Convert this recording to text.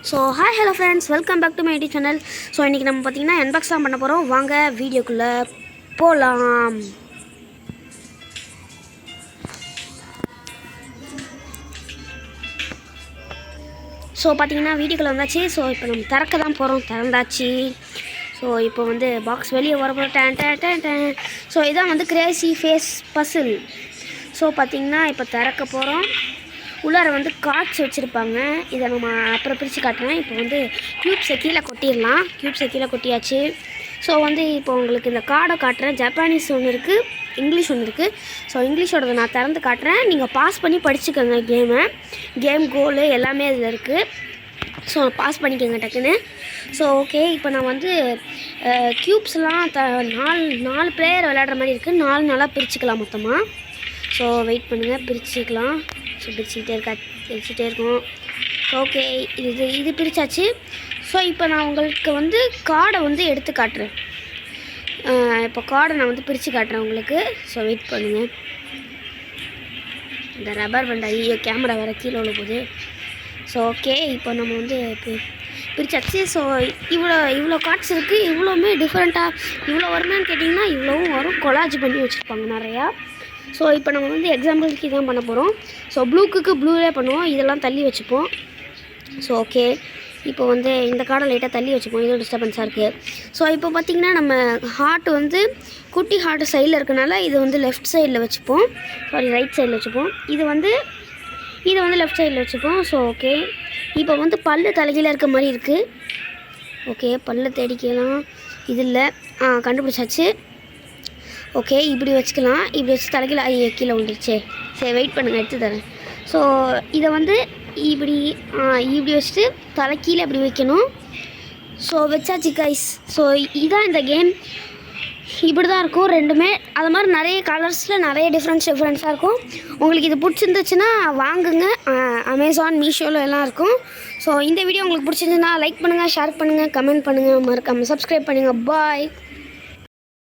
So hello friends, welcome back to my YouTube channel. ஸோ இன்றைக்கி நம்ம பார்த்திங்கன்னா அன்பாக்ஸ் தான் பண்ண போகிறோம். வாங்க வீடியோக்குள்ளே போகலாம். ஸோ பார்த்திங்கன்னா வீடியோக்குள்ளே வந்தாச்சு. ஸோ இப்போ நம்ம திறக்க தான் போகிறோம். திறந்தாச்சு. ஸோ இப்போ வந்து பாக்ஸ் வெளியே வர போகிறோம். ஸோ இதான் வந்து கிரேசி ஃபேஸ் பசில். ஸோ பார்த்திங்கன்னா இப்போ திறக்க போகிறோம். உள்ளார வந்து கார்ட்ஸ் வச்சுருப்பாங்க. இதை நம்ம அப்புறம் பிரித்து காட்டுறேன். இப்போ வந்து க்யூப்ஸை கீழே கொட்டிடலாம். க்யூப்ஸை கீழே கொட்டியாச்சு. ஸோ வந்து இப்போ உங்களுக்கு இந்த கார்டை காட்டுறேன். ஜப்பானீஸ் ஒன்று இருக்குது, இங்கிலீஷ் ஒன்று இருக்குது. ஸோ இங்கிலீஷோடதை நான் திறந்து காட்டுறேன். நீங்கள் பாஸ் பண்ணி படிச்சுக்கோங்க. கேம் கோலு எல்லாமே இதில் இருக்குது. ஸோ பாஸ் பண்ணிக்கோங்க டக்குன்னு. ஸோ ஓகே, இப்போ நான் வந்து க்யூப்ஸ்லாம் நாலு பிளேயர் விளையாடுற மாதிரி இருக்குது. நாலாக பிரிச்சுக்கலாம் மொத்தமாக. ஸோ வெயிட் பண்ணுங்கள், பிரிச்சுக்கலாம். ஸோ பிரிச்சுக்கிட்டே இருக்கும். ஓகே, இது பிரித்தாச்சு. ஸோ இப்போ நான் உங்களுக்கு வந்து கார்டை வந்து எடுத்து காட்டுறேன். இப்போ கார்டை நான் வந்து பிரித்து காட்டுறேன் உங்களுக்கு. ஸோ வெயிட் பண்ணுங்கள். இந்த ரப்பர் பேண்ட், ஐயோ கேமரா வேறு கீழே உள்ள போகுது. ஸோ ஓகே, இப்போ நம்ம வந்து பிரிச்சாச்சு. ஸோ இவ்வளோ கார்ட்ஸ் இருக்குது. இவ்வளோவுமே டிஃப்ரெண்ட்டாக இவ்வளோ வருமானு கேட்டிங்கன்னா இவ்வளோவும் வரும். கொலாஜ் பண்ணி வச்சுருப்பாங்க நிறையா. ஸோ இப்போ நம்ம வந்து எக்ஸாம்பிளுக்கு இதான் பண்ண போகிறோம். ஸோ ப்ளூக்கு ப்ளூவே பண்ணுவோம். இதெல்லாம் தள்ளி வச்சுப்போம். ஸோ ஓகே, இப்போ வந்து இந்த கார்டை லைட்டாக தள்ளி வச்சுப்போம். இதுவும் டிஸ்டர்பன்ஸாக இருக்குது. ஸோ இப்போ பார்த்திங்கன்னா நம்ம ஹார்ட் வந்து குட்டி ஹார்ட் சைடில் இருக்கனால இது வந்து லெஃப்ட் சைடில் வச்சுப்போம். ரைட் சைடில் வச்சுப்போம். இது வந்து லெஃப்ட் சைடில் வச்சுப்போம். ஸோ ஓகே, இப்போ வந்து பல்லு தலைகீழ இருக்க மாதிரி இருக்குது. ஓகே, பல்லு தேடிக்கலாம். இது இல்லை, கண்டுபிடிச்சாச்சு. ஓகே, இப்படி வச்சுக்கலாம். இப்படி வச்சு தலைகீழ கீழே வந்துடுச்சு. சரி வெயிட் பண்ணுங்கள், எடுத்து தரேன். ஸோ இதை வந்து இப்படி வச்சுட்டு தலைக்கீழே இப்படி வைக்கணும். ஸோ வச்சாச்சு கைஸ். ஸோ இதான் இந்த கேம். இப்படி தான் இருக்கும் ரெண்டுமே. அது மாதிரி நிறைய கலர்ஸில் நிறைய டிஃப்ரெண்ட்ஸாக இருக்கும். உங்களுக்கு இது பிடிச்சிருந்துச்சுன்னா வாங்குங்க. அமேசான், மீஷோவில் எல்லாம் இருக்கும். ஸோ இந்த வீடியோ உங்களுக்கு பிடிச்சிருந்துச்சுன்னா லைக் பண்ணுங்கள், ஷேர் பண்ணுங்கள், கமெண்ட் பண்ணுங்கள், மறக்காமல் சப்ஸ்கிரைப் பண்ணுங்கள். பாய்.